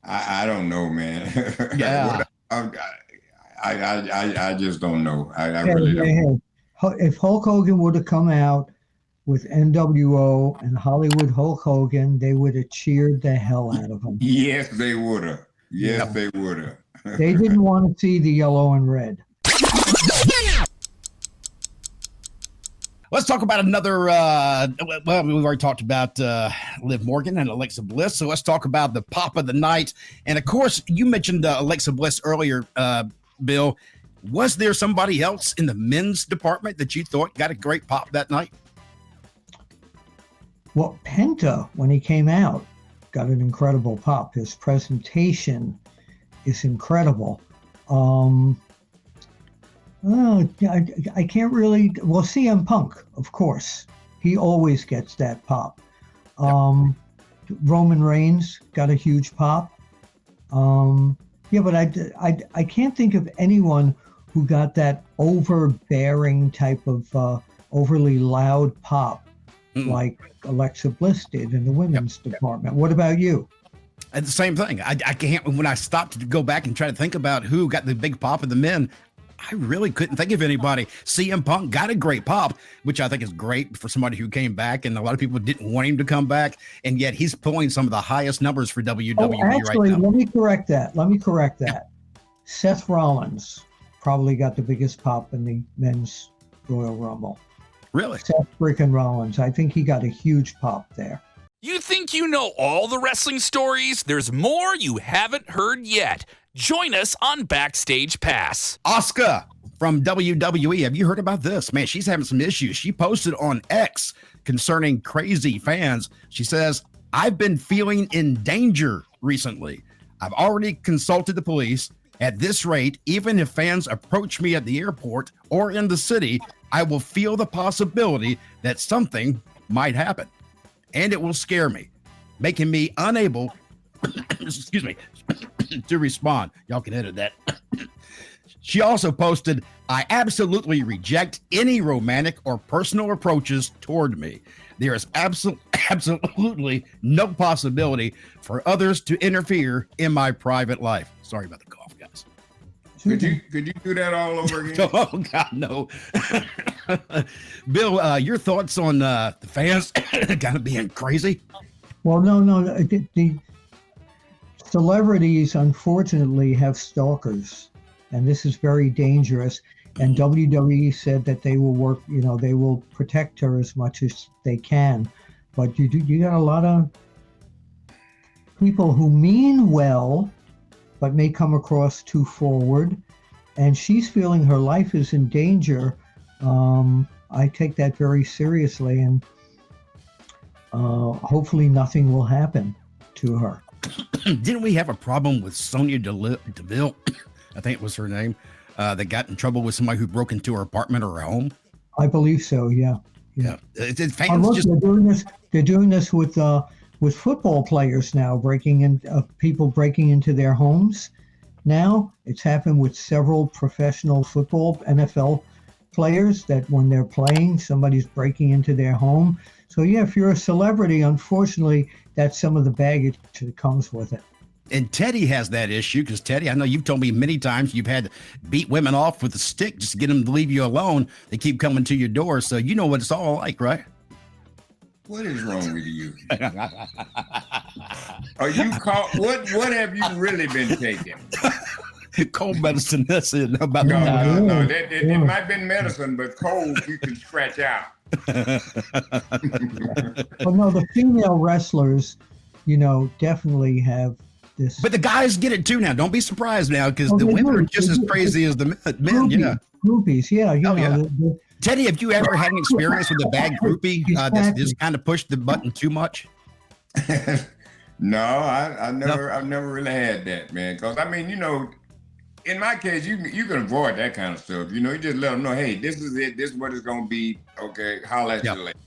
I don't know, man. Yeah. I just don't know. I Hey, really don't. hey, hey. If Hulk Hogan would have come out with NWO and Hollywood Hulk Hogan, they would have cheered the hell out of him. Yes, they would have. Yes, Yeah. they would have. They didn't want to see the yellow and red. Let's talk about another. Well, we've already talked about Liv Morgan and Alexa Bliss. So let's talk about the pop of the night. And of course, you mentioned Alexa Bliss earlier, Bill. Was there somebody else in the men's department that you thought got a great pop that night? Well, Penta, when he came out, got an incredible pop. His presentation is incredible. I can't really. Well, CM Punk, of course, he always gets that pop. Roman Reigns got a huge pop. Yeah, but I can't think of anyone who got that overbearing type of overly loud pop like Alexa Bliss did in the women's department. What about you? And the same thing. I can't. When I stopped to go back and try to think about who got the big pop of the men, I really couldn't think of anybody. CM Punk got a great pop, which I think is great for somebody who came back, and a lot of people didn't want him to come back, and yet he's pulling some of the highest numbers for WWE actually, right now. let me correct that. Seth Rollins probably got the biggest pop in the men's Royal Rumble. Really? Seth freaking Rollins. I think he got a huge pop there. You think you know all the wrestling stories? There's more you haven't heard yet. Join us on Backstage Pass. Asuka from WWE. Have you heard about this? Man, she's having some issues. She posted on X concerning crazy fans. She says, I've been feeling in danger recently. I've already consulted the police. At this rate, even if fans approach me at the airport or in the city, I will feel the possibility that something might happen. And it will scare me, making me unable, excuse me, to respond. Y'all can edit that. She also posted, I absolutely reject any romantic or personal approaches toward me. There is absolutely no possibility for others to interfere in my private life. Sorry about the cough, guys. Could you do that all over again? Oh, God, no. Bill, your thoughts on the fans kind of being crazy? Well, no. The celebrities, unfortunately, have stalkers, and this is very dangerous. And WWE said that they will work, they will protect her as much as they can. But you got a lot of people who mean well, but may come across too forward. And she's feeling her life is in danger. I take that very seriously, and hopefully nothing will happen to her. Didn't we have a problem with Sonya Deville? I think it was her name. That got in trouble with somebody who broke into her apartment or her home. I believe so. Yeah. Fans look, they're doing this with football players now, people breaking into their homes. Now it's happened with several professional football NFL players that when they're playing, somebody's breaking into their home. So yeah, if you're a celebrity, unfortunately, that's some of the baggage that comes with it. And Teddy has that issue because Teddy, I know you've told me many times you've had to beat women off with a stick just to get them to leave you alone. They keep coming to your door. So you know what it's all like, right? What is wrong with you? Are you caught? What have you really been taking? Cold medicine. That's it. No. It might have been medicine, but cold you can scratch out. Well, no, the female wrestlers, definitely have this. But the guys get it too now. Don't be surprised now because the women are just as crazy as the men. Groupies, yeah. Teddy, have you ever had an experience with a bad groupie that's just kind of pushed the button too much? No, I've never really had that, man. Because I mean, in my case, you can avoid that kind of stuff. You just let them know, hey, this is it. This is what it's gonna be. Okay, holla at you later.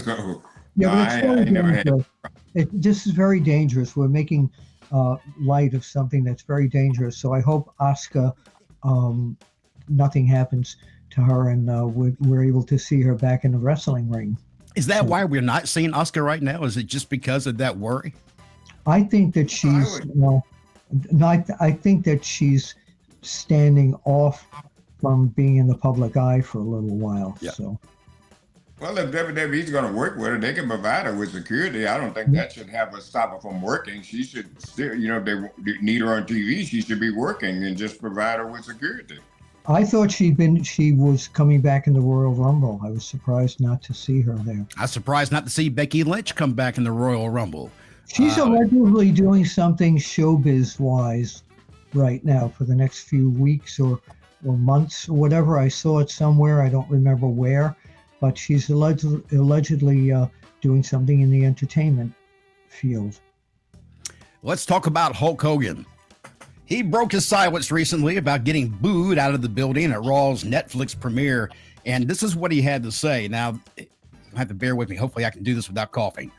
So, I never had. This is very dangerous. We're making light of something that's very dangerous. So I hope Asuka, nothing happens to her, and we're able to see her back in the wrestling ring. Is that why we're not seeing Asuka right now? Is it just because of that worry? I think that she's, I think that she's standing off from being in the public eye for a little while. Yeah. So. Well, if WWE's going to work with her, they can provide her with security. I don't think that should have her stop her from working. She should still, if they need her on TV, she should be working and just provide her with security. I thought she was coming back in the Royal Rumble. I was surprised not to see her there. I was surprised not to see Becky Lynch come back in the Royal Rumble. She's allegedly doing something showbiz-wise right now for the next few weeks or months or whatever. I saw it somewhere. I don't remember where, but she's allegedly doing something in the entertainment field. Let's talk about Hulk Hogan. He broke his silence recently about getting booed out of the building at Raw's Netflix premiere, and this is what he had to say. Now, you have to bear with me. Hopefully I can do this without coughing.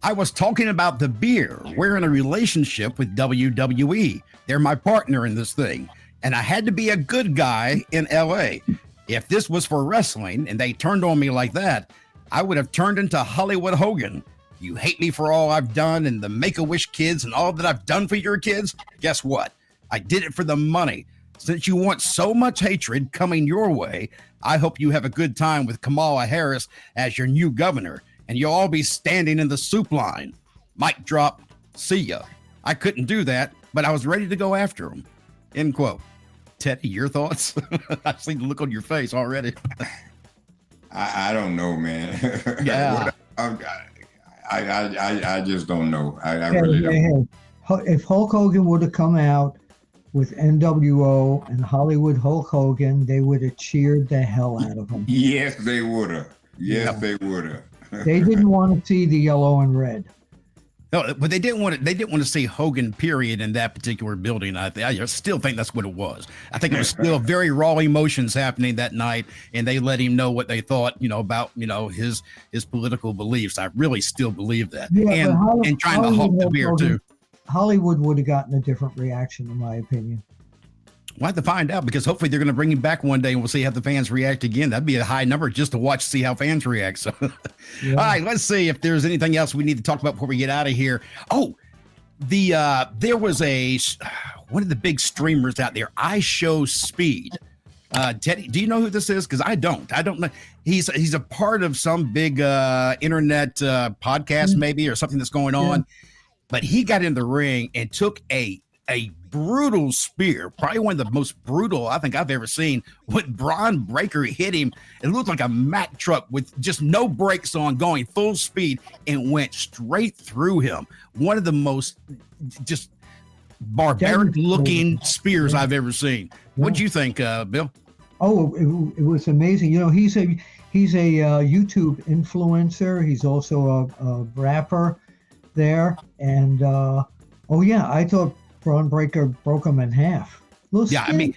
I was talking about the beer. We're in a relationship with WWE. They're my partner in this thing, and I had to be a good guy in LA. If this was for wrestling and they turned on me like that, I would have turned into Hollywood Hogan. You hate me for all I've done and the Make-A-Wish kids and all that I've done for your kids? Guess what? I did it for the money. Since you want so much hatred coming your way, I hope you have a good time with Kamala Harris as your new governor, and you'll all be standing in the soup line. Mic drop. See ya. I couldn't do that, but I was ready to go after him. End quote. Teddy, your thoughts? I see the look on your face already. I don't know, man. Yeah. I just don't know. I really don't. If Hulk Hogan would have come out with NWO and Hollywood Hulk Hogan, they would have cheered the hell out of him. Yes, they would have. Yes, they would have. They didn't want to see the yellow and red. No, but they didn't want to see Hogan, period, in that particular building. I still think that's what it was. I think it was still very raw emotions happening that night, and they let him know what they thought, about his political beliefs. I really still believe that. Yeah, and trying to hawk the beer too. Hollywood would have gotten a different reaction, in my opinion. We'll have to find out, because hopefully they're going to bring him back one day and we'll see how the fans react again. That'd be a high number just to watch, see how fans react. So, yeah. All right, let's see if there's anything else we need to talk about before we get out of here. Oh, there was one of the big streamers out there, IShowSpeed. Teddy, do you know who this is? Because I don't know. He's a part of some big internet podcast maybe, or something that's going on. But he got in the ring and took a brutal spear, probably one of the most brutal I think I've ever seen. When Braun Breaker hit him, it looked like a Mack truck with just no brakes on, going full speed, and went straight through him. One of the most just barbaric looking spears I've ever seen. What'd you think, Bill? Oh, it was amazing. He's a YouTube influencer. He's also a rapper there, and I thought Braun Breaker broke him in half. Little skinny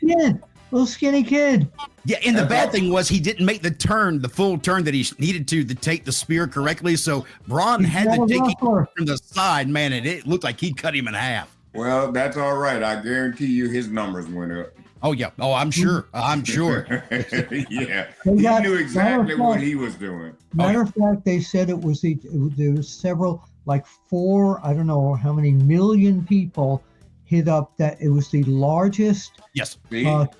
kid. Yeah, and the bad thing was he didn't make the full turn that he needed to take the spear correctly. So Braun had to take it from the side, man, and it looked like he cut him in half. Well, that's all right. I guarantee you his numbers went up. Oh, yeah. Oh, I'm sure. Yeah. He knew exactly what he was doing. Matter of fact, they said there was several, like 4, I don't know how many million people hit up that it was the largest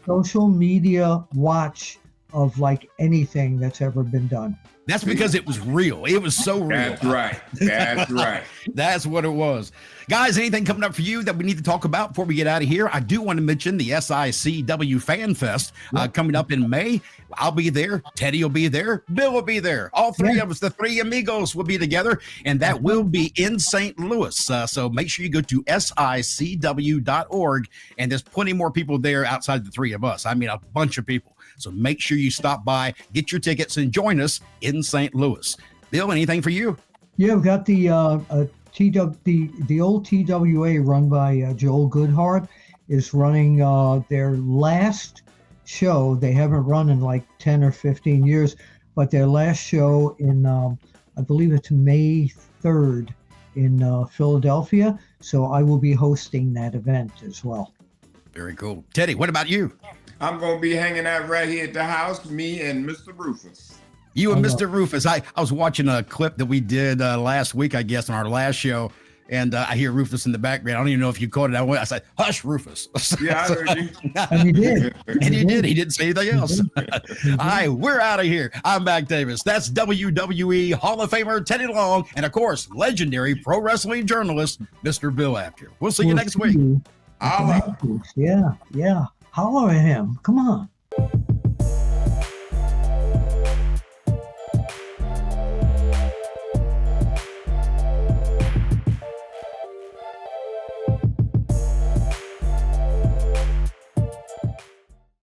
social media watch of like anything that's ever been done. That's because it was real. It was so real. That's right. That's right. That's what it was. Guys, anything coming up for you that we need to talk about before we get out of here? I do want to mention the SICW Fan Fest coming up in May. I'll be there. Teddy will be there. Bill will be there. All three of us, the three amigos, will be together, and that will be in St. Louis. So make sure you go to SICW.org, and there's plenty more people there outside the three of us. I mean, a bunch of people. So make sure you stop by, get your tickets, and join us in St. Louis. Bill, anything for you? Yeah, we've got the old TWA run by Joel Goodhart is running their last show. They haven't run in like 10 or 15 years, but their last show in, I believe it's May 3rd in Philadelphia. So I will be hosting that event as well. Very cool. Teddy, what about you? I'm going to be hanging out right here at the house, me and Mr. Rufus. You and Mr. Rufus. I was watching a clip that we did last week, I guess, on our last show, And I hear Rufus in the background. I don't even know if you caught it. I said, "Hush, Rufus." Yeah, I heard you. And he did. And he did. He didn't say anything else. All right, we're out of here. I'm Mac Davis. That's WWE Hall of Famer Teddy Long, and of course, legendary pro wrestling journalist Mr. Bill Apter. We'll see you next week. Holla. Yeah. Holler at him. Come on.